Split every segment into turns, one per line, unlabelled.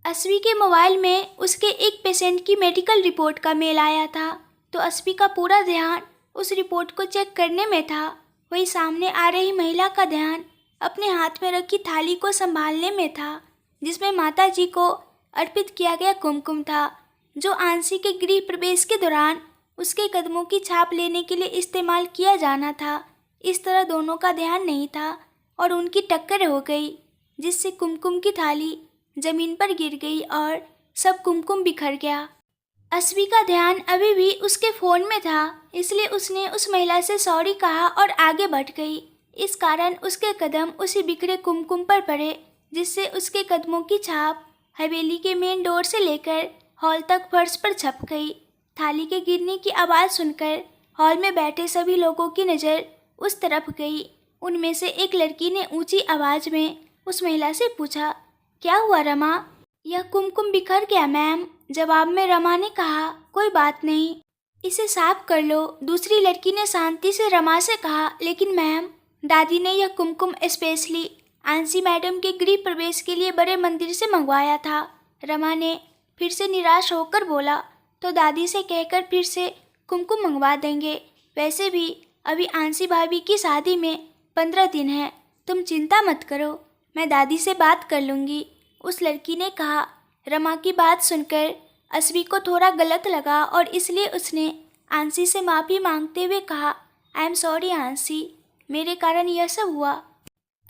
अस्वी के मोबाइल में उसके एक पेशेंट की मेडिकल रिपोर्ट का मेल आया था, तो अस्वी का पूरा ध्यान उस रिपोर्ट को चेक करने में था। वही सामने आ रही महिला का ध्यान अपने हाथ में रखी थाली को संभालने में था, जिसमें माता जी को अर्पित किया गया कुमकुम था, जो आंसी के गृह प्रवेश के दौरान उसके कदमों की छाप लेने के लिए इस्तेमाल किया जाना था। इस तरह दोनों का ध्यान नहीं था और उनकी टक्कर हो गई, जिससे कुमकुम की थाली जमीन पर गिर गई और सब कुमकुम बिखर गया। अस्वी का ध्यान अभी भी उसके फोन में था, इसलिए उसने उस महिला से सॉरी कहा और आगे बढ़ गई। इस कारण उसके कदम उसी बिखरे कुमकुम पर पड़े, जिससे उसके कदमों की छाप हवेली के मेन डोर से लेकर हॉल तक फर्श पर छप गई। थाली के गिरने की आवाज़ सुनकर हॉल में बैठे सभी लोगों की नज़र उस तरफ गई। उनमें से एक लड़की ने ऊंची आवाज़ में उस महिला से पूछा, क्या हुआ रमा? यह कुमकुम बिखर गया मैम। जवाब में रमा ने कहा, कोई बात नहीं, इसे साफ कर लो। दूसरी लड़की ने शांति से रमा से कहा, लेकिन मैम, दादी ने यह कुमकुम स्पेशली आंसी मैडम के गृह प्रवेश के लिए बड़े मंदिर से मंगवाया था। रमा ने फिर से निराश होकर बोला, तो दादी से कहकर फिर से कुमकुम मंगवा देंगे। वैसे भी अभी आंसी भाभी की शादी में 15 दिन है, तुम चिंता मत करो, मैं दादी से बात कर लूँगी, उस लड़की ने कहा। रमा की बात सुनकर अस्वी को थोड़ा गलत लगा और इसलिए उसने आंसी से माफ़ी मांगते हुए कहा, आई एम सॉरी आंसी, मेरे कारण यह सब हुआ।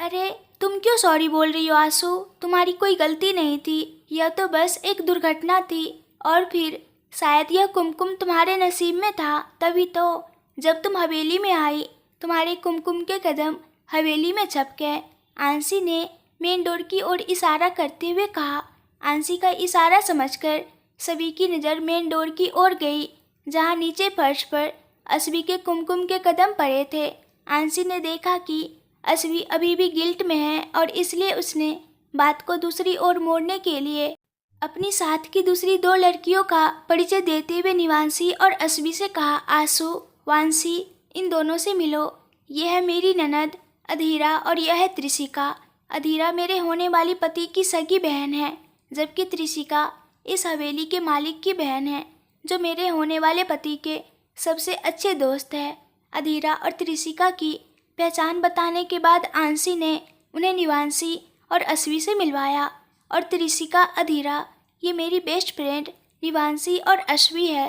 अरे तुम क्यों सॉरी बोल रही हो आंसू? तुम्हारी कोई गलती नहीं थी, यह तो बस एक दुर्घटना थी। और फिर शायद यह कुमकुम तुम्हारे नसीब में था, तभी तो जब तुम हवेली में आई तुम्हारे कुमकुम के कदम हवेली में छप गए। आंसी ने मेन डोर की ओर इशारा करते हुए कहा। आंसी का इशारा समझकर सभी की नज़र मेन डोर की ओर गई, जहाँ नीचे फर्श पर अस्वी के कुमकुम के कदम पड़े थे। आंसी ने देखा कि अस्वी अभी भी गिल्ट में है और इसलिए उसने बात को दूसरी ओर मोड़ने के लिए अपनी साथ की दूसरी 2 लड़कियों का परिचय देते हुए निवांशी और अस्वी से कहा, आंसू, वांसी, इन दोनों से मिलो। यह है मेरी ननद अधीरा और यह है त्रिशिका। अधीरा मेरे होने वाली पति की सगी बहन है, जबकि त्रिशिका इस हवेली के मालिक की बहन है, जो मेरे होने वाले पति के सबसे अच्छे दोस्त है। अधीरा और त्रिशिका की पहचान बताने के बाद आंसी ने उन्हें निवांशी और अस्वी से मिलवाया। और त्रिशिका, अधीरा, ये मेरी बेस्ट फ्रेंड निवांशी और अस्वी है।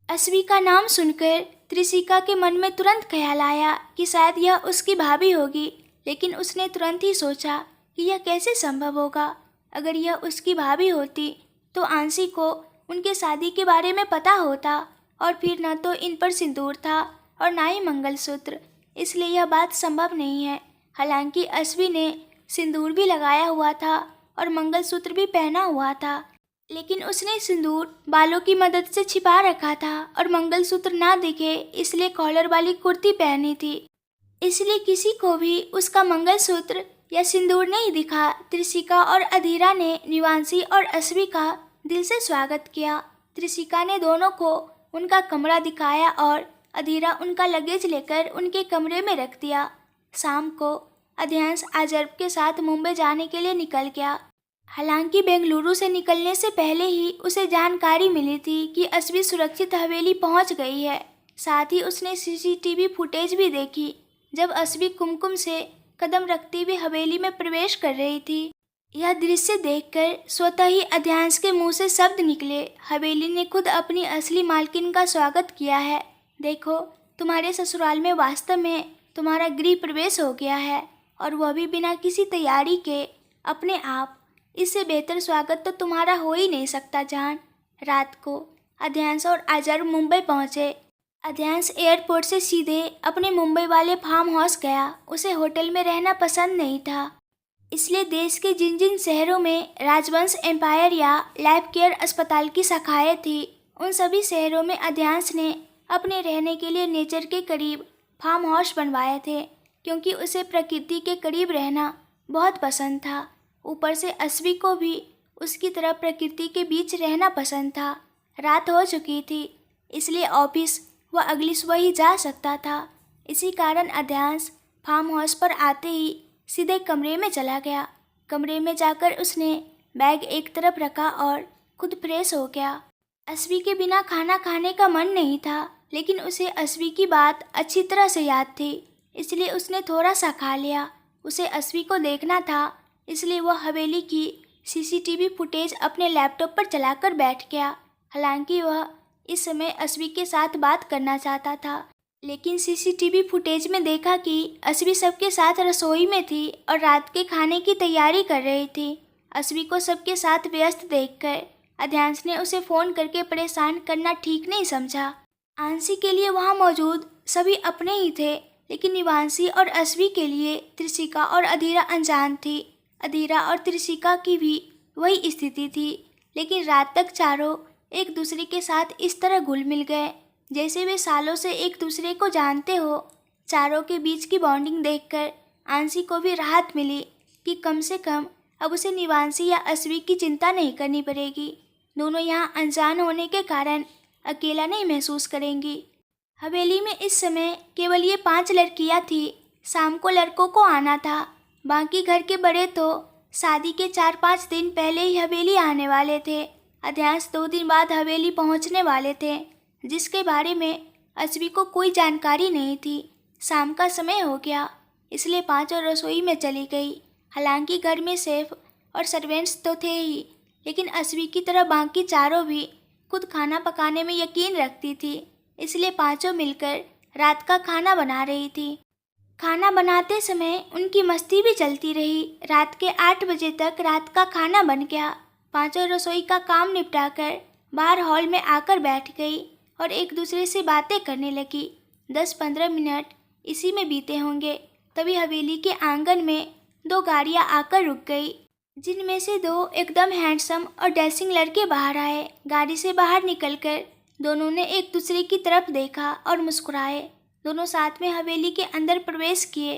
अस्वी का नाम सुनकर त्रिशिका के मन में तुरंत ख्याल आया कि शायद यह उसकी भाभी होगी, लेकिन उसने तुरंत ही सोचा कि यह कैसे संभव होगा। अगर यह उसकी भाभी होती तो आंसी को उनके शादी के बारे में पता होता, और फिर न तो इन पर सिंदूर था और ना ही मंगलसूत्र, इसलिए यह बात संभव नहीं है। हालांकि अस्वी ने सिंदूर भी लगाया हुआ था और मंगलसूत्र भी पहना हुआ था, लेकिन उसने सिंदूर बालों की मदद से छिपा रखा था और मंगलसूत्र ना दिखे इसलिए कॉलर वाली कुर्ती पहनी थी, इसलिए किसी को भी उसका मंगलसूत्र या सिंदूर नहीं दिखा। त्रिशिका और अधीरा ने निवांशी और अस्वी का दिल से स्वागत किया। त्रिशिका ने दोनों को उनका कमरा दिखाया और अधीरा उनका लगेज लेकर उनके कमरे में रख दिया। शाम को अध्यांश आजर्ब के साथ मुंबई जाने के लिए निकल गया। हालांकि बेंगलुरु से निकलने से पहले ही उसे जानकारी मिली थी कि अस्वी सुरक्षित हवेली पहुंच गई है। साथ ही उसने सीसीटीवी फुटेज भी देखी, जब अस्वी कुमकुम से कदम रखते हुए हवेली में प्रवेश कर रही थी। यह दृश्य देखकर स्वतः ही अध्यांश के मुंह से शब्द निकले, हवेली ने खुद अपनी असली मालकिन का स्वागत किया है। देखो, तुम्हारे ससुराल में वास्तव में तुम्हारा गृह प्रवेश हो गया है, और वह भी बिना किसी तैयारी के अपने आप। इससे बेहतर स्वागत तो तुम्हारा हो ही नहीं सकता जान। रात को अध्यांश और आजर्ब मुंबई पहुँचे। अध्यांश एयरपोर्ट से सीधे अपने मुंबई वाले फार्म हाउस गया। उसे होटल में रहना पसंद नहीं था, इसलिए देश के जिन जिन शहरों में राजवंश एम्पायर या लाइफ केयर अस्पताल की शाखाएं थी, उन सभी शहरों में अध्यांश ने अपने रहने के लिए नेचर के करीब फार्म हाउस बनवाए थे, क्योंकि उसे प्रकृति के करीब रहना बहुत पसंद था। ऊपर से अस्वी को भी उसकी तरह प्रकृति के बीच रहना पसंद था। रात हो चुकी थी, इसलिए ऑफिस वह अगली सुबह ही जा सकता था। इसी कारण अध्यांश फार्म हाउस पर आते ही सीधे कमरे में चला गया। कमरे में जाकर उसने बैग एक तरफ रखा और खुद फ्रेश हो गया। अस्वी के बिना खाना खाने का मन नहीं था, लेकिन उसे अस्वी की बात अच्छी तरह से याद थी, इसलिए उसने थोड़ा सा खा लिया। उसे अस्वी को देखना था, इसलिए वह हवेली की सीसीटीवी फुटेज अपने लैपटॉप पर चलाकर बैठ गया। हालांकि वह इस समय अस्वी के साथ बात करना चाहता था, लेकिन सीसीटीवी फुटेज में देखा कि अस्वी सबके साथ रसोई में थी और रात के खाने की तैयारी कर रही थी। अस्वी को सबके साथ व्यस्त देखकर अध्यांश ने उसे फ़ोन करके परेशान करना ठीक नहीं समझा। आंशी के लिए वहाँ मौजूद सभी अपने ही थे, लेकिन निवांशी और अस्वी के लिए त्रिशिका और अधीरा अनजान थी। अधीरा और त्रिशिका की भी वही स्थिति थी, लेकिन रात तक चारों एक दूसरे के साथ इस तरह घुल मिल गए जैसे वे सालों से एक दूसरे को जानते हो। चारों के बीच की बॉन्डिंग देखकर आंशी को भी राहत मिली कि कम से कम अब उसे निवांशी या अस्वी की चिंता नहीं करनी पड़ेगी। दोनों यहाँ अनजान होने के कारण अकेला नहीं महसूस करेंगी। हवेली में इस समय केवल ये 5 लड़कियाँ थी। शाम को लड़कों को आना था, बाकी घर के बड़े तो शादी के 4-5 दिन पहले ही हवेली आने वाले थे। अध्यांश 2 दिन बाद हवेली पहुंचने वाले थे, जिसके बारे में अस्वी को कोई जानकारी नहीं थी। शाम का समय हो गया, इसलिए पांचों रसोई में चली गई। हालांकि घर में शेफ और सर्वेंट्स तो थे ही, लेकिन अस्वी की तरह बाकी चारों भी खुद खाना पकाने में यकीन रखती थी, इसलिए पांचों मिलकर रात का खाना बना रही थी। खाना बनाते समय उनकी मस्ती भी चलती रही। रात के 8 बजे तक रात का खाना बन गया। पांचों रसोई का काम निपटाकर बाहर हॉल में आकर बैठ गई और एक दूसरे से बातें करने लगी। 10-15 मिनट इसी में बीते होंगे, तभी हवेली के आंगन में 2 गाड़ियां आकर रुक गई, जिनमें से 2 एकदम हैंडसम और डैशिंग लड़के बाहर आए। गाड़ी से बाहर निकलकर दोनों ने एक दूसरे की तरफ देखा और मुस्कुराए। दोनों साथ में हवेली के अंदर प्रवेश किए।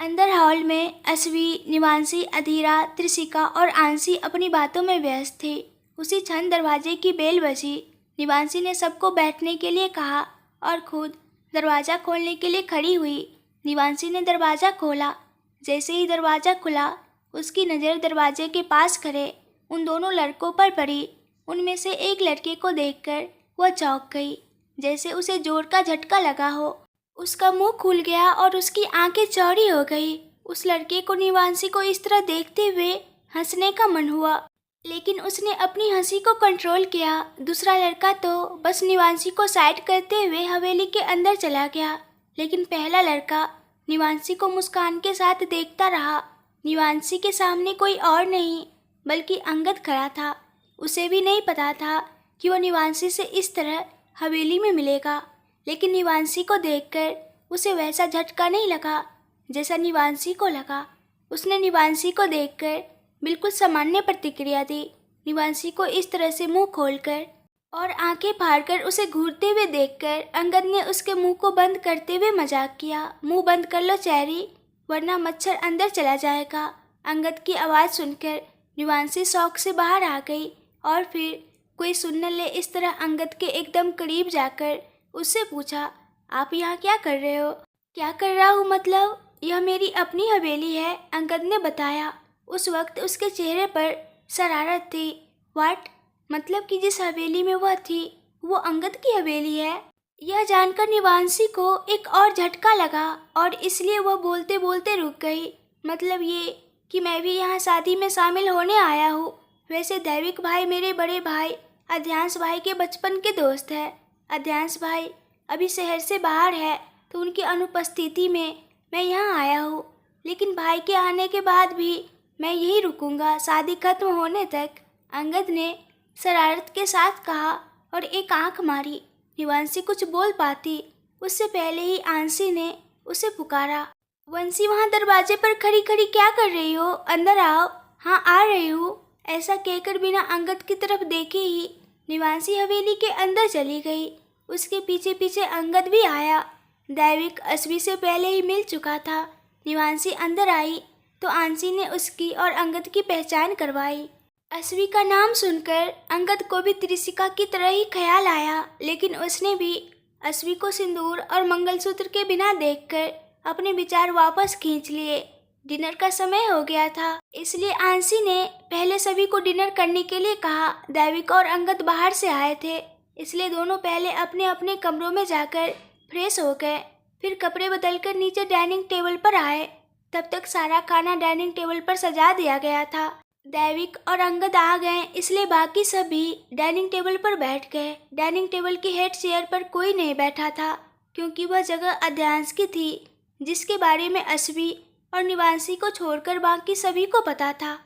अंदर हॉल में अस्वी, निवांशी, अधीरा, त्रिशिका और आंशी अपनी बातों में व्यस्त थे। उसी क्षण दरवाजे की बेल बजी। निवांशी ने सबको बैठने के लिए कहा और खुद दरवाज़ा खोलने के लिए खड़ी हुई। निवांशी ने दरवाज़ा खोला। जैसे ही दरवाज़ा खुला, उसकी नज़र दरवाजे के पास खड़े उन दोनों लड़कों पर पड़ी। उनमें से एक लड़के को देखकर वह चौंक गई, जैसे उसे जोर का झटका लगा हो। उसका मुंह खुल गया और उसकी आंखें चौड़ी हो गई। उस लड़के को निवांशी को इस तरह देखते हुए हंसने का मन हुआ, लेकिन उसने अपनी हंसी को कंट्रोल किया। दूसरा लड़का तो बस निवांशी को साइड करते हुए हवेली के अंदर चला गया, लेकिन पहला लड़का निवांशी को मुस्कान के साथ देखता रहा। निवांशी के सामने कोई और नहीं बल्कि अंगद खड़ा था। उसे भी नहीं पता था कि वह निवांशी से इस तरह हवेली में मिलेगा, लेकिन निवांशी को देखकर उसे वैसा झटका नहीं लगा जैसा निवांशी को लगा। उसने निवांशी को देखकर बिल्कुल सामान्य प्रतिक्रिया दी। निवांशी को इस तरह से मुंह खोलकर और आंखें फाड़कर उसे घूरते हुए देखकर अंगद ने उसके मुंह को बंद करते हुए मजाक किया, मुंह बंद कर लो चेरी, वरना मच्छर अंदर चला जाएगा। अंगद की आवाज़ सुनकर निवांशी शौक से बाहर आ गई और फिर कोई सुन न ले इस तरह अंगद के एकदम करीब जाकर उससे पूछा, आप यहाँ क्या कर रहे हो? क्या कर रहा हूँ मतलब? यह मेरी अपनी हवेली है, अंगद ने बताया। उस वक्त उसके चेहरे पर शरारत थी। व्हाट? मतलब कि जिस हवेली में वह थी वो अंगद की हवेली है? यह जानकर निवांशी को एक और झटका लगा और इसलिए वह बोलते बोलते रुक गई। मतलब ये कि मैं भी यहाँ शादी में शामिल होने आया हूँ। वैसे दैविक भाई मेरे बड़े भाई अध्यांश भाई के बचपन के दोस्त है। अध्यांश भाई अभी शहर से बाहर है, तो उनकी अनुपस्थिति में मैं यहाँ आया हूँ, लेकिन भाई के आने के बाद भी मैं यहीं रुकूंगा शादी खत्म होने तक, अंगद ने शरारत के साथ कहा और एक आंख मारी। निवांशी कुछ बोल पाती उससे पहले ही आंशी ने उसे पुकारा, वंशी वहाँ दरवाजे पर खड़ी खड़ी क्या कर रही हो? अंदर आओ। हाँ आ रही हूँ। ऐसा कहकर बिना अंगद की तरफ देखे ही निवांशी हवेली के अंदर चली गई। उसके पीछे पीछे अंगद भी आया। दैविक अस्वी से पहले ही मिल चुका था। निवांशी अंदर आई तो आंशी ने उसकी और अंगद की पहचान करवाई। अस्वी का नाम सुनकर अंगद को भी त्रिशिका की तरह ही ख्याल आया, लेकिन उसने भी अस्वी को सिंदूर और मंगलसूत्र के बिना देखकर अपने विचार वापस खींच लिए। डिनर का समय हो गया था, इसलिए आंसी ने पहले सभी को डिनर करने के लिए कहा। दैविक और अंगद बाहर से आए थे, इसलिए दोनों पहले अपने अपने कमरों में जाकर फ्रेश हो गए, फिर कपड़े बदलकर नीचे डाइनिंग टेबल पर आए। तब तक सारा खाना डाइनिंग टेबल पर सजा दिया गया था। दैविक और अंगद आ गए, इसलिए बाकी सब भी डाइनिंग टेबल पर बैठ गए। डाइनिंग टेबल की हेड चेयर पर कोई नहीं बैठा था, क्योंकि वह जगह अध्यांश की थी, जिसके बारे में अस्वी और निवांशी को छोड़कर बाकी सभी को पता था।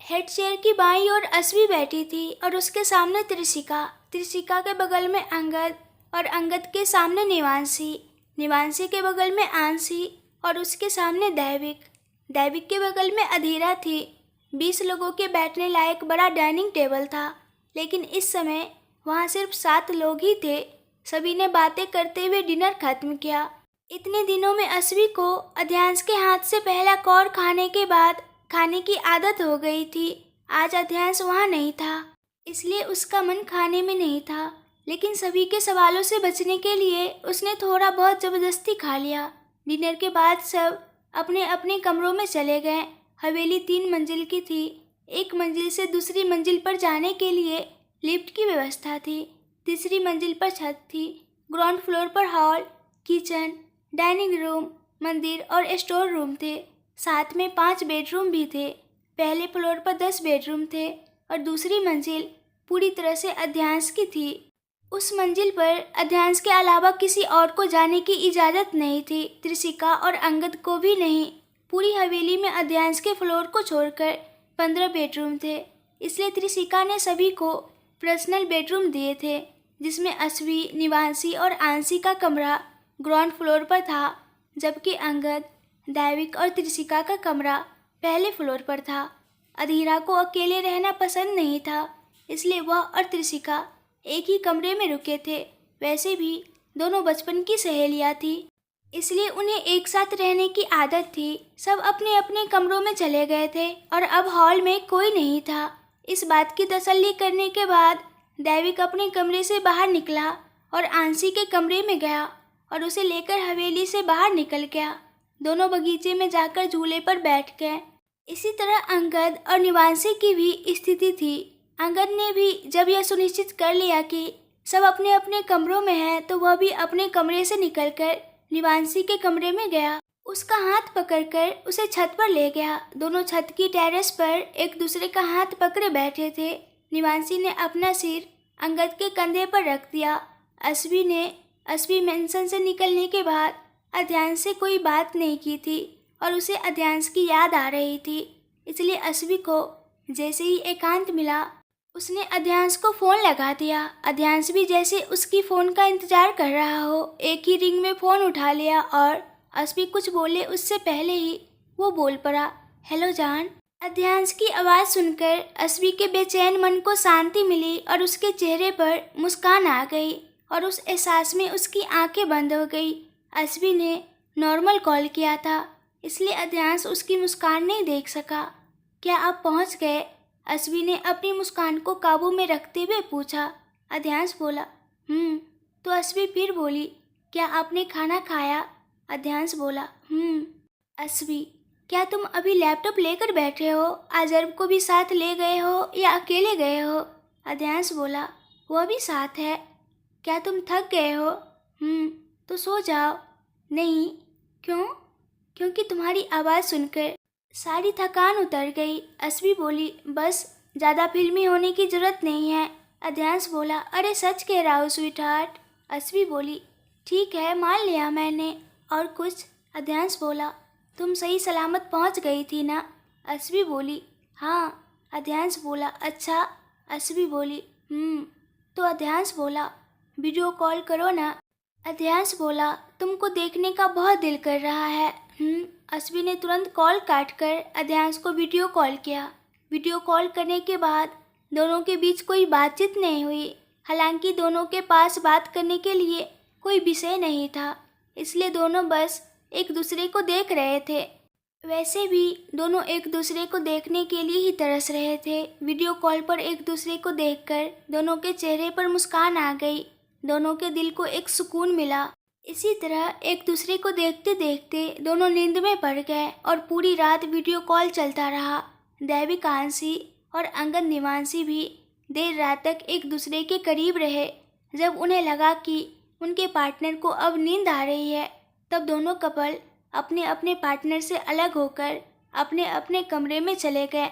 हेड चेयर की बाईं ओर अस्वी बैठी थी और उसके सामने त्रिशिका, त्रिशिका के बगल में अंगद और अंगद के सामने निवांशी, निवांशी के बगल में आंसी और उसके सामने दैविक, दैविक के बगल में अधीरा थी। 20 लोगों के बैठने लायक बड़ा डाइनिंग टेबल था, लेकिन इस समय वहाँ सिर्फ 7 लोग ही थे। सभी ने बातें करते हुए डिनर खत्म किया। इतने दिनों में अस्वी को अध्यांश के हाथ से पहला कौर खाने के बाद खाने की आदत हो गई थी। आज अध्यांश वहाँ नहीं था, इसलिए उसका मन खाने में नहीं था, लेकिन सभी के सवालों से बचने के लिए उसने थोड़ा बहुत जबरदस्ती खा लिया। डिनर के बाद सब अपने अपने कमरों में चले गए। हवेली 3 मंजिल की थी। एक मंजिल से दूसरी मंजिल पर जाने के लिए लिफ्ट की व्यवस्था थी। तीसरी मंजिल पर छत थी। ग्राउंड फ्लोर पर हॉल, किचन, डाइनिंग रूम, मंदिर और स्टोर रूम थे। साथ में 5 बेडरूम भी थे। पहले फ्लोर पर 10 बेडरूम थे और दूसरी मंजिल पूरी तरह से अध्यांश की थी। उस मंजिल पर अध्यांश के अलावा किसी और को जाने की इजाज़त नहीं थी, त्रिशिका और अंगद को भी नहीं। पूरी हवेली में अध्यांश के फ्लोर को छोड़कर 15 बेडरूम थे, इसलिए त्रिशिका ने सभी को पर्सनल बेडरूम दिए थे, जिसमें अस्वी, निवांशी और आंसी का कमरा ग्राउंड फ्लोर पर था, जबकि अंगद, दैविक और त्रिशिका का कमरा पहले फ्लोर पर था। अधीरा को अकेले रहना पसंद नहीं था, इसलिए वह और त्रिशिका एक ही कमरे में रुके थे। वैसे भी दोनों बचपन की सहेलियां थी, इसलिए उन्हें एक साथ रहने की आदत थी। सब अपने अपने कमरों में चले गए थे और अब हॉल में कोई नहीं था। इस बात की तसल्ली करने के बाद दैविक अपने कमरे से बाहर निकला और आंसी के कमरे में गया और उसे लेकर हवेली से बाहर निकल गया। दोनों बगीचे में जाकर झूले पर बैठ गए। इसी तरह अंगद और निवांशी की भी स्थिति थी। अंगद ने भी जब यह सुनिश्चित कर लिया कि सब अपने अपने कमरों में हैं, तो वह भी अपने कमरे से निकलकर निवांशी के कमरे में गया। उसका हाथ पकड़कर उसे छत पर ले गया। दोनों छत की टेरेस पर एक दूसरे का हाथ पकड़े बैठे थे। निवांशी ने अपना सिर अंगद के कंधे पर रख दिया। अस्वी मेंशन से निकलने के बाद अध्यांश से कोई बात नहीं की थी और उसे अध्यांश की याद आ रही थी, इसलिए अस्वी को जैसे ही एकांत मिला, उसने अध्यांश को फ़ोन लगा दिया। अध्यांश भी जैसे उसकी फ़ोन का इंतज़ार कर रहा हो, एक ही रिंग में फ़ोन उठा लिया और अस्वी कुछ बोले उससे पहले ही वो बोल पड़ा, हेलो जान। अध्यांश की आवाज़ सुनकर अस्वी के बेचैन मन को शांति मिली और उसके चेहरे पर मुस्कान आ गई और उस एहसास में उसकी आंखें बंद हो गई। अस्वी ने नॉर्मल कॉल किया था, इसलिए अध्यांश उसकी मुस्कान नहीं देख सका। क्या आप पहुंच गए? अस्वी ने अपनी मुस्कान को काबू में रखते हुए पूछा। अध्यांश बोला, तो अस्वी फिर बोली, क्या आपने खाना खाया? अध्यांश बोला, अस्वी, क्या तुम अभी लैपटॉप लेकर बैठे हो? अजर्ब को भी साथ ले गए हो या अकेले गए हो? अध्यांश बोला, वह भी साथ है। क्या तुम थक गए हो? तो सो जाओ। नहीं। क्यों? क्योंकि तुम्हारी आवाज़ सुनकर सारी थकान उतर गई। अस्वी बोली, बस ज़्यादा फिल्मी होने की ज़रूरत नहीं है। अध्यांश बोला, अरे सच कह रहा हूँ स्वीटहार्ट। अस्वी बोली, ठीक है, मान लिया मैंने। और कुछ? अध्यांश बोला, तुम सही सलामत पहुँच गई थी ना? अस्वी बोली, हाँ। अध्यांश बोला, अच्छा। अस्वी बोली, तो अध्यांश बोला, वीडियो कॉल करो ना। अध्यांश बोला, तुमको देखने का बहुत दिल कर रहा है। अस्वी ने तुरंत कॉल काटकर अध्यांश को वीडियो कॉल किया। वीडियो कॉल करने के बाद दोनों के बीच कोई बातचीत नहीं हुई। हालांकि दोनों के पास बात करने के लिए कोई विषय नहीं था, इसलिए दोनों बस एक दूसरे को देख रहे थे। वैसे भी दोनों एक दूसरे को देखने के लिए ही तरस रहे थे। वीडियो कॉल पर एक दूसरे को देखकर दोनों के चेहरे पर मुस्कान आ गई। दोनों के दिल को एक सुकून मिला। इसी तरह एक दूसरे को देखते देखते दोनों नींद में पड़ गए और पूरी रात वीडियो कॉल चलता रहा। देविकांशी और अंगद निवांशी भी देर रात तक एक दूसरे के करीब रहे। जब उन्हें लगा कि उनके पार्टनर को अब नींद आ रही है, तब दोनों कपल अपने अपने पार्टनर से अलग होकर अपने अपने कमरे में चले गए।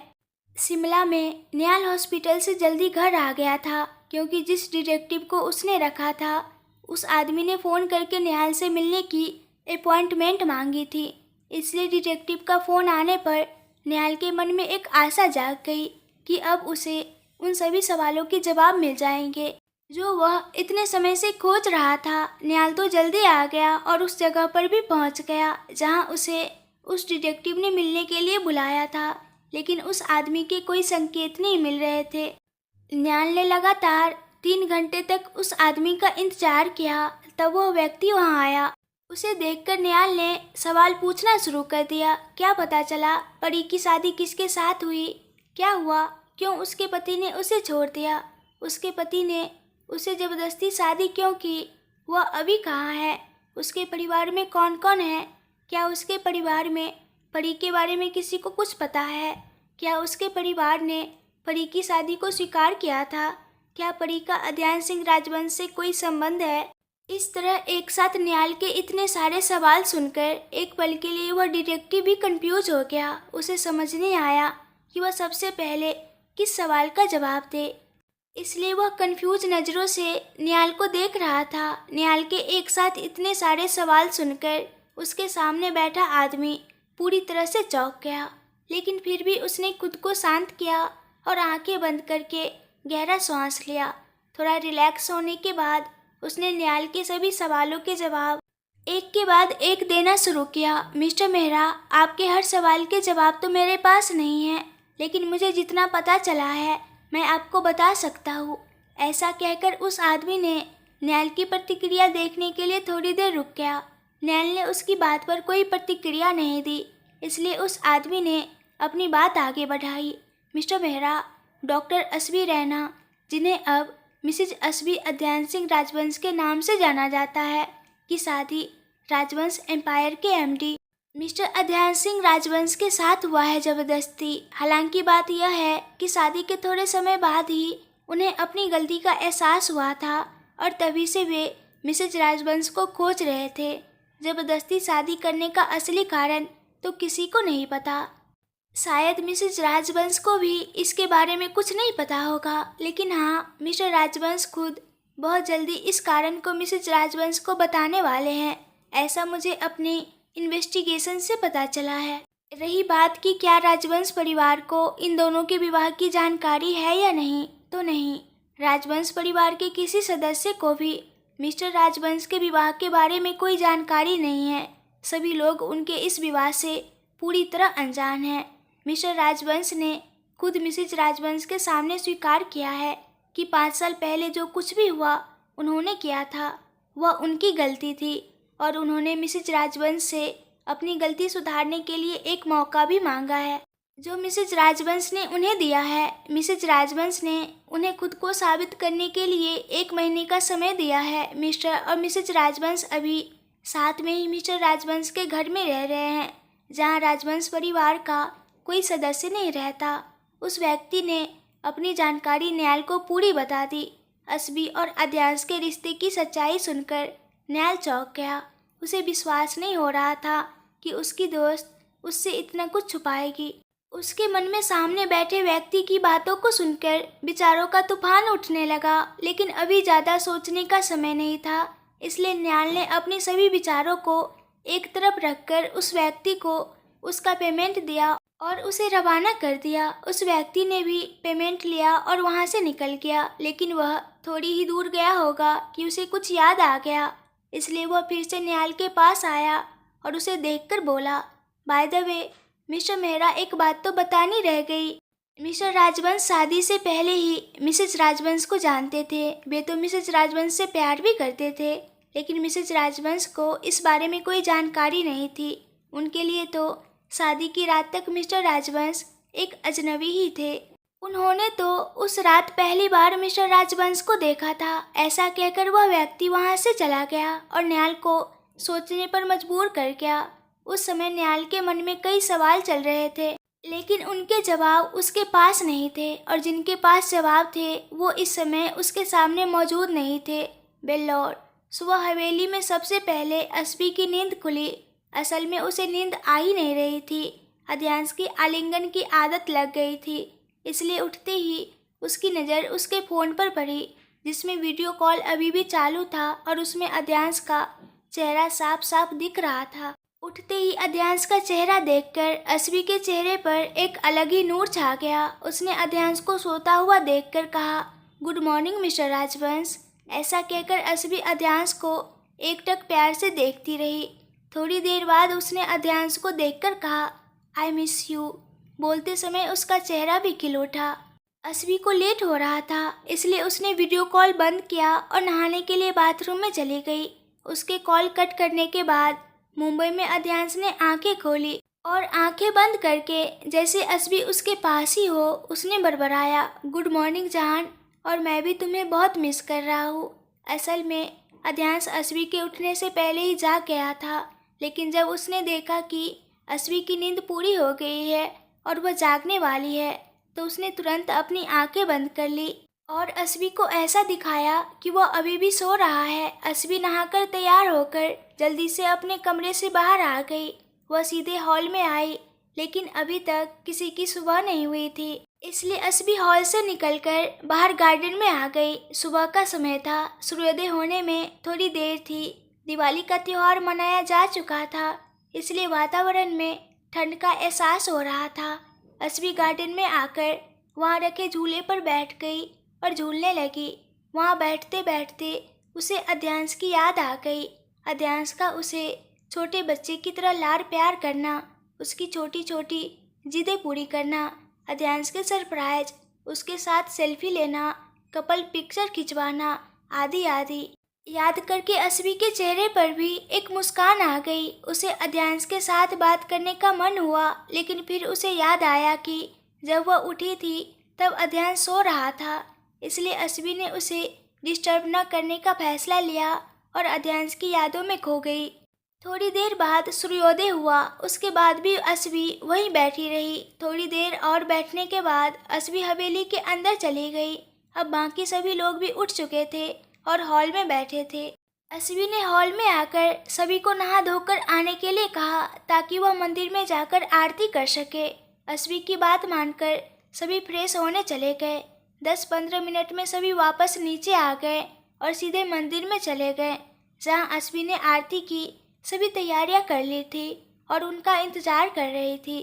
शिमला में निहाल हॉस्पिटल से जल्दी घर आ गया था, क्योंकि जिस डिटेक्टिव को उसने रखा था उस आदमी ने फ़ोन करके निहाल से मिलने की अपॉइंटमेंट मांगी थी। इसलिए डिटेक्टिव का फ़ोन आने पर निहाल के मन में एक आशा जाग गई कि अब उसे उन सभी सवालों के जवाब मिल जाएंगे जो वह इतने समय से खोज रहा था। निहाल तो जल्दी आ गया और उस जगह पर भी पहुंच गया जहां उसे उस डिटेक्टिव ने मिलने के लिए बुलाया था, लेकिन उस आदमी के कोई संकेत नहीं मिल रहे थे। निहाल ने लगातार 3 घंटे तक उस आदमी का इंतजार किया, तब वह व्यक्ति वहां आया। उसे देखकर निहाल ने सवाल पूछना शुरू कर दिया। क्या पता चला? परी की शादी किसके साथ हुई? क्या हुआ? क्यों उसके पति ने उसे छोड़ दिया? उसके पति ने उसे ज़बरदस्ती शादी क्यों की? वह अभी कहाँ है? उसके परिवार में कौन कौन है? क्या उसके परिवार में परी के बारे में किसी को कुछ पता है? क्या उसके परिवार ने परी की शादी को स्वीकार किया था? क्या परी का अध्ययन सिंह राजवंश से कोई संबंध है? इस तरह एक साथ निहाल के इतने सारे सवाल सुनकर एक पल के लिए वह डिटेक्टिव भी कंफ्यूज हो गया। उसे समझ नहीं आया कि वह सबसे पहले किस सवाल का जवाब दे, इसलिए वह कंफ्यूज नज़रों से निहाल को देख रहा था। निहाल के एक साथ इतने सारे सवाल सुनकर उसके सामने बैठा आदमी पूरी तरह से चौंक गया, लेकिन फिर भी उसने खुद को शांत किया और आंखें बंद करके गहरा सांस लिया। थोड़ा रिलैक्स होने के बाद उसने निहाल के सभी सवालों के जवाब एक के बाद एक देना शुरू किया। मिस्टर मेहरा, आपके हर सवाल के जवाब तो मेरे पास नहीं है, लेकिन मुझे जितना पता चला है मैं आपको बता सकता हूँ। ऐसा कहकर उस आदमी ने निहाल की प्रतिक्रिया देखने के लिए थोड़ी देर रुक गया। निहाल ने उसकी बात पर कोई प्रतिक्रिया नहीं दी, इसलिए उस आदमी ने अपनी बात आगे बढ़ाई। मिस्टर मेहरा, डॉक्टर असबी रैना, जिन्हें अब मिसेज असबी अध्ययन सिंह राजवंश के नाम से जाना जाता है, की शादी राजवंश एम्पायर के एमडी मिस्टर अध्ययन सिंह राजवंश के साथ हुआ है ज़बरदस्ती। हालांकि बात यह है कि शादी के थोड़े समय बाद ही उन्हें अपनी गलती का एहसास हुआ था और तभी से वे मिसेज राजवंश को खोज रहे थे। ज़बरदस्ती शादी करने का असली कारण तो किसी को नहीं पता। शायद मिसेज राजवंश को भी इसके बारे में कुछ नहीं पता होगा, लेकिन हाँ, मिस्टर राजवंश खुद बहुत जल्दी इस कारण को मिसेज राजवंश को बताने वाले हैं। ऐसा मुझे अपनी इन्वेस्टिगेशन से पता चला है। रही बात कि क्या राजवंश परिवार को इन दोनों के विवाह की जानकारी है या नहीं, तो नहीं। राजवंश परिवार के किसी सदस्य को भी मिस्टर राजवंश के विवाह के बारे में कोई जानकारी नहीं है। सभी लोग उनके इस विवाह से पूरी तरह अनजान हैं। मिस्टर राजवंश ने खुद मिसेज राजवंश के सामने स्वीकार किया है कि 5 साल पहले जो कुछ भी हुआ उन्होंने किया था, वह उनकी गलती थी और उन्होंने मिसेज राजवंश से अपनी गलती सुधारने के लिए एक मौका भी मांगा है, जो मिसेज राजवंश ने उन्हें दिया है। मिसेज राजवंश ने उन्हें खुद को साबित करने के लिए 1 महीने का समय दिया है। मिस्टर और मिसेज राजवंश अभी साथ में ही मिस्टर राजवंश के घर में रह रहे हैं, जहां राजवंश परिवार का कोई सदस्य नहीं रहता। उस व्यक्ति ने अपनी जानकारी निहाल को पूरी बता दी। असबी और अध्यांश के रिश्ते की सच्चाई सुनकर निहाल चौंक गया। उसे विश्वास नहीं हो रहा था कि उसकी दोस्त उससे इतना कुछ छुपाएगी। उसके मन में सामने बैठे व्यक्ति की बातों को सुनकर विचारों का तूफान उठने लगा, लेकिन अभी ज़्यादा सोचने का समय नहीं था। इसलिए निहाल ने अपने सभी विचारों को एक तरफ रखकर उस व्यक्ति को उसका पेमेंट दिया और उसे रवाना कर दिया। उस व्यक्ति ने भी पेमेंट लिया और वहाँ से निकल गया, लेकिन वह थोड़ी ही दूर गया होगा कि उसे कुछ याद आ गया। इसलिए वह फिर से निहाल के पास आया और उसे देखकर बोला, by the way mister Mehra, एक बात तो बतानी रह गई। मिस्टर राजवंश शादी से पहले ही मिसेज राजवंश को जानते थे। वे तो मिसेज राजवंश से प्यार भी करते थे, लेकिन मिसेज राजवंश को इस बारे में कोई जानकारी नहीं थी। उनके लिए तो शादी की रात तक मिस्टर राजवंश एक अजनबी ही थे। उन्होंने तो उस रात पहली बार मिस्टर राजवंश को देखा था। ऐसा कहकर वह व्यक्ति वहां से चला गया और निहाल को सोचने पर मजबूर कर गया। उस समय निहाल के मन में कई सवाल चल रहे थे। लेकिन उनके जवाब उसके पास नहीं थे और जिनके पास जवाब थे वो इस समय उसके सामने मौजूद नहीं थे। बेल्लौर। सुबह हवेली में सबसे पहले अस्बी की नींद खुली। असल में उसे नींद आ ही नहीं रही थी। अध्यांश की आलिंगन की आदत लग गई थी, इसलिए उठते ही उसकी नज़र उसके फ़ोन पर पड़ी जिसमें वीडियो कॉल अभी भी चालू था और उसमें अध्यांश का चेहरा साफ साफ दिख रहा था। उठते ही अध्यांश का चेहरा देखकर अस्बी के चेहरे पर एक अलग ही नूर छा गया। उसने अध्यांश को सोता हुआ देखकर कहा, गुड मॉर्निंग मिस्टर राजवंश। ऐसा कहकर अस्बी अध्यांश को एकटक प्यार से देखती रही। थोड़ी देर बाद उसने अध्यांश को देखकर कहा, आई मिस यू। बोलते समय उसका चेहरा भी खिल उठा। अस्बी को लेट हो रहा था, इसलिए उसने वीडियो कॉल बंद किया और नहाने के लिए बाथरूम में चली गई। उसके कॉल कट करने के बाद मुंबई में अध्यांश ने आंखें खोली और आंखें बंद करके जैसे अस्बी उसके पास ही हो उसने बड़बड़ाया, गुड मॉर्निंग जान, और मैं भी तुम्हें बहुत मिस कर रहा हूँ। असल में अध्यांश अस्बी के उठने से पहले ही जाग गया था, लेकिन जब उसने देखा कि अस्बी की नींद पूरी हो गई है और वह जागने वाली है तो उसने तुरंत अपनी आंखें बंद कर ली और अस्बी को ऐसा दिखाया कि वह अभी भी सो रहा है। अस्बी नहाकर तैयार होकर जल्दी से अपने कमरे से बाहर आ गई। वह सीधे हॉल में आई, लेकिन अभी तक किसी की सुबह नहीं हुई थी, इसलिए अस्बी हॉल से निकलकर बाहर गार्डन में आ गई। सुबह का समय था, सूर्योदय होने में थोड़ी देर थी। दिवाली का त्योहार मनाया जा चुका था, इसलिए वातावरण में ठंड का एहसास हो रहा था। अस्बी गार्डन में आकर वहाँ रखे झूले पर बैठ गई और झूलने लगी। वहाँ बैठते बैठते उसे अध्यांश की याद आ गई। अध्यांश का उसे छोटे बच्चे की तरह लाड प्यार करना, उसकी छोटी छोटी जिदें पूरी करना, अध्यांश के सरप्राइज, उसके साथ सेल्फी लेना, कपल पिक्चर खिंचवाना, आदि आदि याद करके अस्बी के चेहरे पर भी एक मुस्कान आ गई। उसे अध्यांश के साथ बात करने का मन हुआ, लेकिन फिर उसे याद आया कि जब वह उठी थी तब अध्यांश सो रहा था, इसलिए अस्बी ने उसे डिस्टर्ब न करने का फैसला लिया और अध्यांश की यादों में खो गई। थोड़ी देर बाद सूर्योदय हुआ। उसके बाद भी अस्बी वहीं बैठी रही। थोड़ी देर और बैठने के बाद अस्बी हवेली के अंदर चली गई। अब बाकी सभी लोग भी उठ चुके थे और हॉल में बैठे थे। अस्बी ने हॉल में आकर सभी को नहा धोकर आने के लिए कहा ताकि वह मंदिर में जाकर आरती कर सके। अस्बी की बात मानकर सभी फ्रेश होने चले गए। 10-15 मिनट में सभी वापस नीचे आ गए और सीधे मंदिर में चले गए, जहां अस्बी ने आरती की सभी तैयारियां कर ली थी और उनका इंतजार कर रही थी।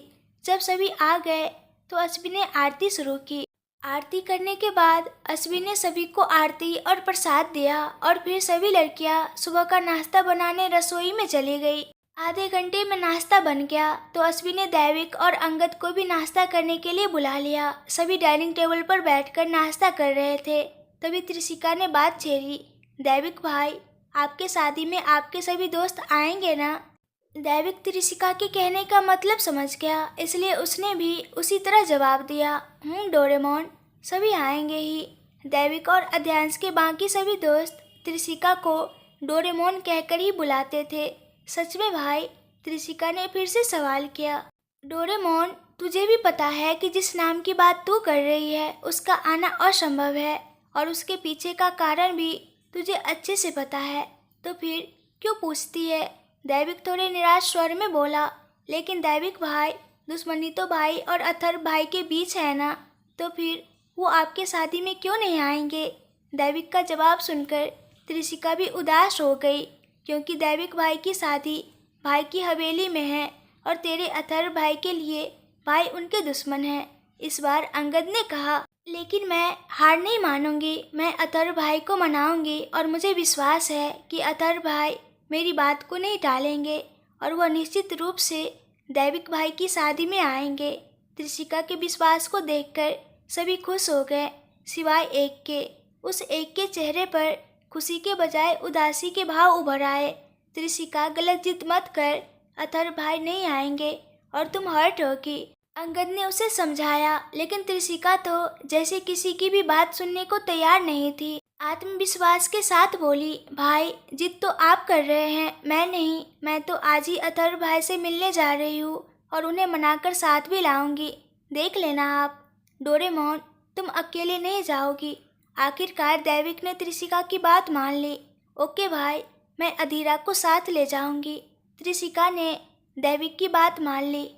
जब सभी आ गए तो अस्बी ने आरती शुरू की। आरती करने के बाद अस्बी ने सभी को आरती और प्रसाद दिया और फिर सभी लड़कियां सुबह का नाश्ता बनाने रसोई में चली गई। आधे घंटे में नाश्ता बन गया तो अस्बी ने दैविक और अंगद को भी नाश्ता करने के लिए बुला लिया। सभी डाइनिंग टेबल पर बैठकर नाश्ता कर रहे थे। तभी त्रिशिका ने बात छेड़ी, दैविक भाई, आपके शादी में आपके सभी दोस्त आएंगे ना? दैविक त्रिशिका के कहने का मतलब समझ गया, इसलिए उसने भी उसी तरह जवाब दिया, डोरेमोन, सभी आएंगे ही। दैविक और अध्यांश के बाकी सभी दोस्त त्रिशिका को डोरेमोन कहकर ही बुलाते थे। सच में भाई? त्रिशिका ने फिर से सवाल किया। डोरेमोन, तुझे भी पता है कि जिस नाम की बात तू कर रही है उसका आना असंभव है और उसके पीछे का कारण भी तुझे अच्छे से पता है, तो फिर क्यों पूछती है? दैविक थोड़े निराश स्वर में बोला। लेकिन दैविक भाई, दुश्मनी तो भाई और अथर्व भाई के बीच है ना, तो फिर वो आपके शादी में क्यों नहीं आएंगे? दैविक का जवाब सुनकर त्रिशिका भी उदास हो गई, क्योंकि दैविक भाई की शादी भाई की हवेली में है और तेरे अथर्व भाई के लिए भाई उनके दुश्मन हैं। इस बार अंगद ने कहा। लेकिन मैं हार नहीं मानूंगी, मैं अथर्व भाई को मनाऊंगी और मुझे विश्वास है कि अथर्व भाई मेरी बात को नहीं टालेंगे और वह निश्चित रूप से दैविक भाई की शादी में आएंगे। त्रिशिका के विश्वास को देखकर सभी खुश हो गए, सिवाय एक के। उस एक के चेहरे पर खुशी के बजाय उदासी के भाव उभर आए। त्रिशिका, गलत जिद मत कर, अथर्व भाई नहीं आएंगे और तुम हर्ट होगी। अंगद ने उसे समझाया, लेकिन त्रिशिका तो जैसे किसी की भी बात सुनने को तैयार नहीं थी। आत्मविश्वास के साथ बोली, भाई जिद तो आप कर रहे हैं, मैं नहीं। मैं तो आज ही अथर्व भाई से मिलने जा रही हूँ और उन्हें मनाकर साथ भी लाऊंगी। देख लेना आप। डोरेमोन, तुम अकेले नहीं जाओगी। आखिरकार दैविक ने त्रिशिका की बात मान ली। ओके भाई, मैं अधीरा को साथ ले जाऊंगी। त्रिशिका ने दैविक की बात मान ली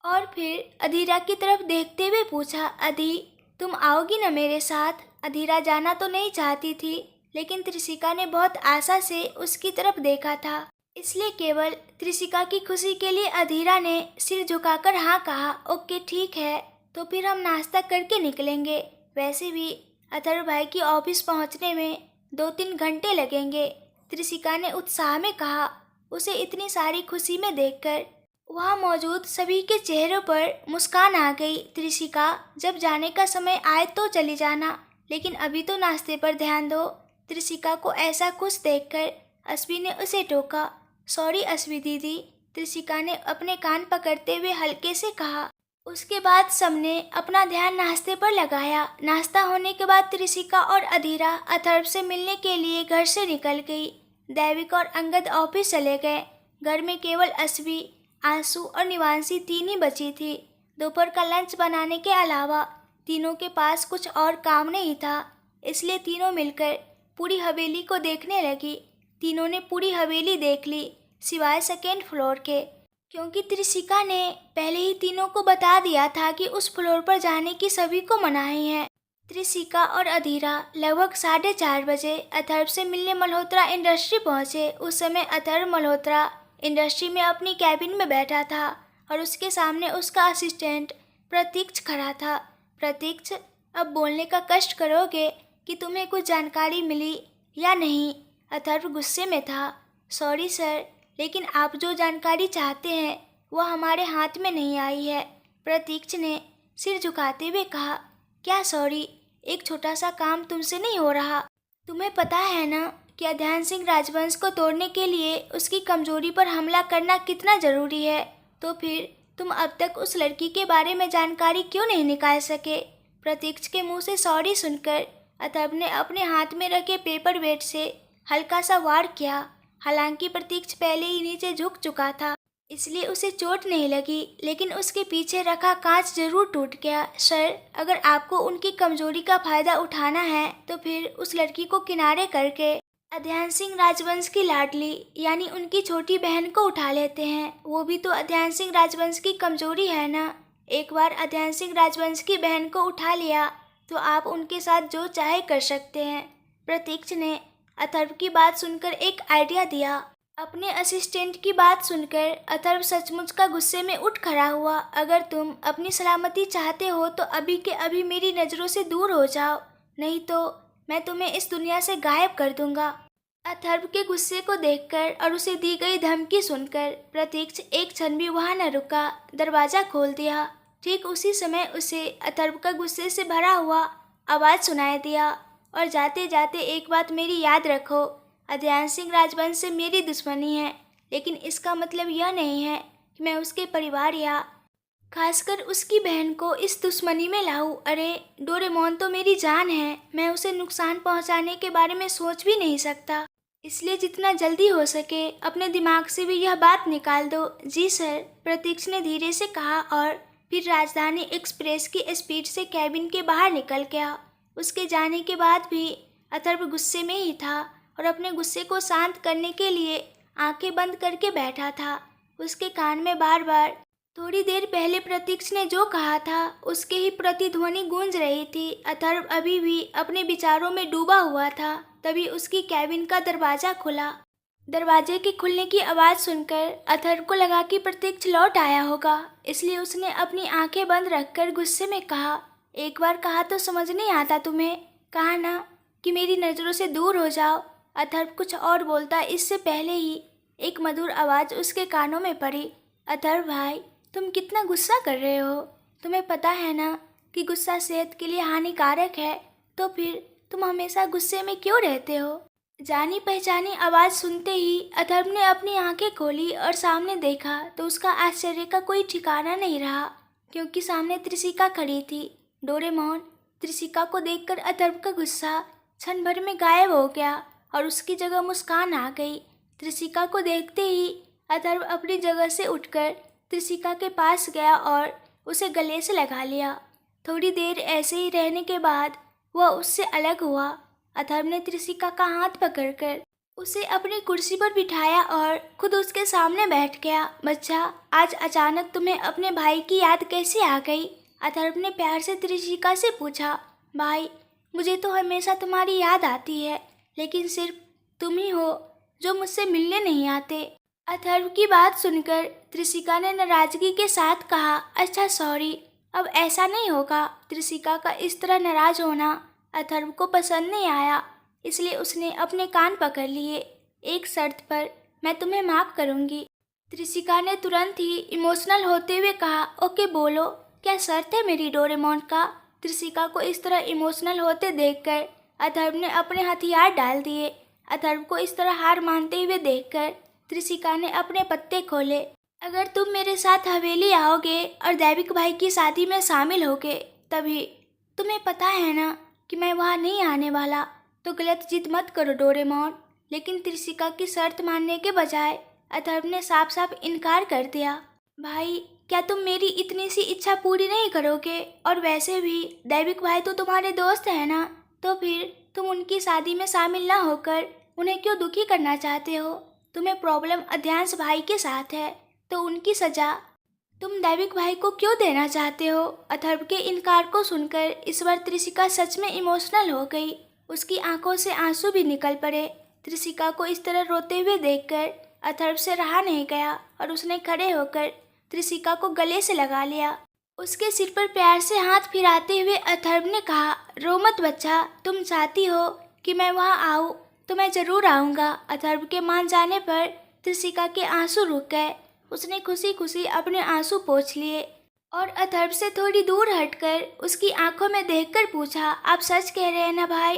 और फिर अधीरा की तरफ देखते हुए पूछा, अधी, तुम आओगी ना मेरे साथ? अधीरा जाना तो नहीं चाहती थी, लेकिन त्रिशिका ने बहुत आशा से उसकी तरफ देखा था, इसलिए केवल त्रिशिका की खुशी के लिए अधीरा ने सिर झुकाकर हाँ कहा। ओके ठीक है, तो फिर हम नाश्ता करके निकलेंगे। वैसे भी अथर्व भाई की ऑफिस पहुंचने में 2-3 घंटे लगेंगे, त्रिशिका ने उत्साह में कहा। उसे इतनी सारी खुशी में देखकर वहाँ मौजूद सभी के चेहरों पर मुस्कान आ गई। त्रिशिका, जब जाने का समय आए तो चली जाना, लेकिन अभी तो नाश्ते पर ध्यान दो। त्रिशिका को ऐसा खुश देखकर अस्वी ने उसे टोका। सॉरी अस्वी दीदी, त्रिशिका ने अपने कान पकड़ते हुए हल्के से कहा। उसके बाद सबने अपना ध्यान नाश्ते पर लगाया। नाश्ता होने के बाद त्रिशिका और अधीरा अथर्व से मिलने के लिए घर से निकल गई। दैविक और अंगद ऑफिस चले गए। घर में केवल अस्वी, आंसू और निवांशी 3 ही बची थी। दोपहर का लंच बनाने के अलावा तीनों के पास कुछ और काम नहीं था, इसलिए तीनों मिलकर पूरी हवेली को देखने लगी। तीनों ने पूरी हवेली देख ली, सिवाय सेकेंड फ्लोर के, क्योंकि त्रिशिका ने पहले ही तीनों को बता दिया था कि उस फ्लोर पर जाने की सभी को मनाही है। त्रिशिका और अधीरा लगभग 4:30 बजे अथर्व से मिलने मल्होत्रा इंडस्ट्री पहुंचे। उस समय अथर्व मल्होत्रा इंडस्ट्री में अपनी कैबिन में बैठा था और उसके सामने उसका असिस्टेंट प्रतीक्ष खड़ा था। प्रतीक्ष, अब बोलने का कष्ट करोगे कि तुम्हें कुछ जानकारी मिली या नहीं? अथर्व गुस्से में था। सॉरी सर, लेकिन आप जो जानकारी चाहते हैं वह हमारे हाथ में नहीं आई है, प्रतीक्ष ने सिर झुकाते हुए कहा। क्या सॉरी? एक छोटा सा काम तुमसे नहीं हो रहा? तुम्हें पता है ना कि अध्ययन सिंह राजवंश को तोड़ने के लिए उसकी कमजोरी पर हमला करना कितना जरूरी है। तो फिर तुम अब तक उस लड़की के बारे में जानकारी क्यों नहीं निकाल सके? प्रतीक्ष के मुंह से सॉरी सुनकर अथर्व ने अपने हाथ में रखे पेपर वेट से हल्का सा वार किया। हालांकि प्रतीक्ष पहले ही नीचे झुक चुका था, इसलिए उसे चोट नहीं लगी, लेकिन उसके पीछे रखा कांच जरूर टूट गया। सर, अगर आपको उनकी कमजोरी का फायदा उठाना है तो फिर उस लड़की को किनारे करके अध्ययन सिंह राजवंश की लाडली यानी उनकी छोटी बहन को उठा लेते हैं। वो भी तो अध्ययन सिंह राजवंश की कमजोरी है ना। एक बार अध्ययन सिंह राजवंश की बहन को उठा लिया तो आप उनके साथ जो चाहे कर सकते हैं। प्रतीक्ष ने अथर्व की बात सुनकर एक आइडिया दिया। अपने असिस्टेंट की बात सुनकर अथर्व सचमुच का गुस्से में उठ खड़ा हुआ। अगर तुम अपनी सलामती चाहते हो तो अभी के अभी मेरी नज़रों से दूर हो जाओ, नहीं तो मैं तुम्हें इस दुनिया से गायब कर दूंगा। अथर्व के गुस्से को देखकर और उसे दी गई धमकी सुनकर प्रतीक्ष एक क्षण भी वहाँ न रुका, दरवाज़ा खोल दिया। ठीक उसी समय उसे अथर्व का गुस्से से भरा हुआ आवाज़ सुनाई दिया। और जाते जाते एक बात मेरी याद रखो, अध्ययन सिंह राजवंश से मेरी दुश्मनी है, लेकिन इसका मतलब यह नहीं है कि मैं उसके परिवार या खासकर उसकी बहन को इस दुश्मनी में लाऊं। अरे डोरेमोन तो मेरी जान है, मैं उसे नुकसान पहुंचाने के बारे में सोच भी नहीं सकता, इसलिए जितना जल्दी हो सके अपने दिमाग से भी यह बात निकाल दो। जी सर, प्रतीक्ष ने धीरे से कहा और फिर राजधानी एक्सप्रेस की स्पीड से कैबिन के बाहर निकल गया। उसके जाने के बाद भी अथर्व गुस्से में ही था और अपने गुस्से को शांत करने के लिए आंखें बंद करके बैठा था। उसके कान में बार बार थोड़ी देर पहले प्रतीक्ष ने जो कहा था उसके ही प्रतिध्वनि गूंज रही थी। अथर्व अभी भी अपने विचारों में डूबा हुआ था। तभी उसकी कैबिन का दरवाज़ा खुला। दरवाजे के खुलने की आवाज़ सुनकर अथर्व को लगा कि प्रतीक्ष लौट आया होगा, इसलिए उसने अपनी आंखें बंद रखकर गुस्से में कहा, एक बार कहा तो समझ नहीं आता तुम्हें? कहा ना कि मेरी नज़रों से दूर हो जाओ। अथर्व कुछ और बोलता इससे पहले ही एक मधुर आवाज़ उसके कानों में पड़ी। अथर्व भाई, तुम कितना गुस्सा कर रहे हो? तुम्हें पता है ना कि गुस्सा सेहत के लिए हानिकारक है, तो फिर तुम हमेशा गुस्से में क्यों रहते हो? जानी पहचानी आवाज़ सुनते ही अथर्व ने अपनी आंखें खोली और सामने देखा तो उसका आश्चर्य का कोई ठिकाना नहीं रहा, क्योंकि सामने त्रिशिका खड़ी थी। डोरेमोन, त्रिशिका को देखकर अथर्व का गुस्सा क्षण भर में गायब हो गया और उसकी जगह मुस्कान आ गई। त्रिशिका को देखते ही अथर्व अपनी जगह से उठकर त्रिशिका के पास गया और उसे गले से लगा लिया। थोड़ी देर ऐसे ही रहने के बाद वह उससे अलग हुआ। अथर्व ने त्रिशिका का हाथ पकड़कर उसे अपनी कुर्सी पर बिठाया और खुद उसके सामने बैठ गया। बच्चा, आज अचानक तुम्हें अपने भाई की याद कैसे आ गई? अथर्व ने प्यार से त्रिशिका से पूछा। भाई, मुझे तो हमेशा तुम्हारी याद आती है, लेकिन सिर्फ तुम ही हो जो मुझसे मिलने नहीं आते। अथर्व की बात सुनकर त्रिशिका ने नाराजगी के साथ कहा, अच्छा सॉरी, अब ऐसा नहीं होगा। त्रिशिका का इस तरह नाराज होना अथर्व को पसंद नहीं आया, इसलिए उसने अपने कान पकड़ लिए। एक शर्त पर मैं तुम्हें माफ़ करूँगी। त्रिशिका ने तुरंत ही इमोशनल होते हुए कहा, ओके बोलो, क्या शर्त है मेरी डोरेमोन का? त्रिशिका को इस तरह इमोशनल होते देखकर अथर्व ने अपने हथियार डाल दिए। अथर्व को इस तरह हार मानते हुए देखकर त्रिशिका ने अपने पत्ते खोले। अगर तुम मेरे साथ हवेली आओगे और दैविक भाई की शादी में शामिल होगे, तभी तुम्हें पता है ना कि मैं वहाँ नहीं आने वाला, तो गलत जिद मत करो डोरेमोन। लेकिन त्रिशिका की शर्त मानने के बजाय अथर्व ने साफ साफ इनकार कर दिया। भाई, क्या तुम मेरी इतनी सी इच्छा पूरी नहीं करोगे? और वैसे भी दैविक भाई तो तुम्हारे दोस्त है ना, तो फिर तुम उनकी शादी में शामिल ना होकर उन्हें क्यों दुखी करना चाहते हो? तुम्हें प्रॉब्लम अध्यांश भाई के साथ है, तो उनकी सजा तुम दैविक भाई को क्यों देना चाहते हो? अथर्व के इनकार को सुनकर इस बार त्रिशिका सच में इमोशनल हो गई। उसकी आंखों से आंसू भी निकल पड़े। त्रिशिका को इस तरह रोते हुए देखकर अथर्व से रहा नहीं गया और उसने खड़े होकर त्रिशिका को गले से लगा लिया। उसके सिर पर प्यार से हाथ फिराते हुए अथर्व ने कहा, रो मत बच्चा, तुम चाहती हो कि मैं वहाँ आऊँ तो मैं ज़रूर आऊँगा। अथर्व के मान जाने पर त्रिशिका के आंसू रुक गए। उसने खुशी खुशी अपने आंसू पोंछ लिए और अथर्व से थोड़ी दूर हटकर उसकी आंखों में देखकर पूछा, आप सच कह रहे हैं ना भाई?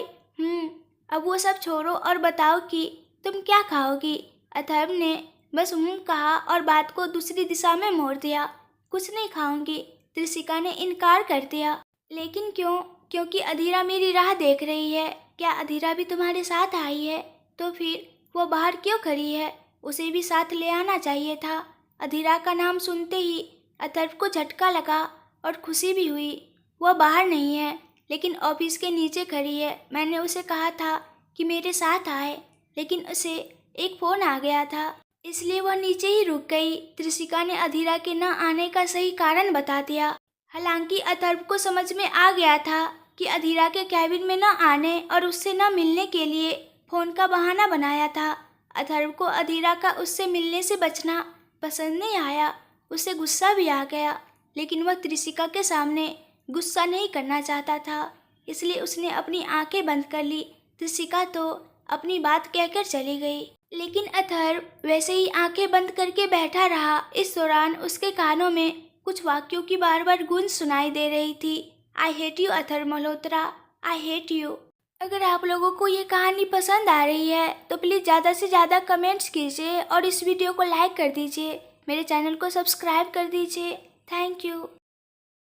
अब वो सब छोड़ो और बताओ कि तुम क्या खाओगी? अथर्व ने बस कहा और बात को दूसरी दिशा में मोड़ दिया। कुछ नहीं खाऊंगी, त्रिशिका ने इनकार कर दिया। लेकिन क्यों? क्योंकि अधीरा मेरी राह देख रही है। क्या अधीरा भी तुम्हारे साथ आई है? तो फिर वो बाहर क्यों खड़ी है? उसे भी साथ ले आना चाहिए था। अधीरा का नाम सुनते ही अथर्व को झटका लगा और खुशी भी हुई। वह बाहर नहीं है, लेकिन ऑफिस के नीचे खड़ी है। मैंने उसे कहा था कि मेरे साथ आए, लेकिन उसे एक फ़ोन आ गया था, इसलिए वह नीचे ही रुक गई। त्रिशिका ने अधीरा के न आने का सही कारण बता दिया। हालांकि अथर्व को समझ में आ गया था कि अधीरा के कैबिन में न आने और उससे न मिलने के लिए फ़ोन का बहाना बनाया था। अथर्व को अधीरा का उससे मिलने से बचना पसंद नहीं आया। उसे गुस्सा भी आ गया, लेकिन वह त्रिशिका के सामने गुस्सा नहीं करना चाहता था, इसलिए उसने अपनी आंखें बंद कर ली। त्रिशिका तो अपनी बात कहकर चली गई, लेकिन अथर्व वैसे ही आंखें बंद करके बैठा रहा। इस दौरान उसके कानों में कुछ वाक्यों की बार बार गूंज सुनाई दे रही थी। I hate you Atharva Malhotra, I hate you. अगर आप लोगों को ये कहानी पसंद आ रही है तो प्लीज़ ज़्यादा से ज़्यादा कमेंट्स कीजिए और इस वीडियो को लाइक कर दीजिए। मेरे चैनल को सब्सक्राइब कर दीजिए। Thank you.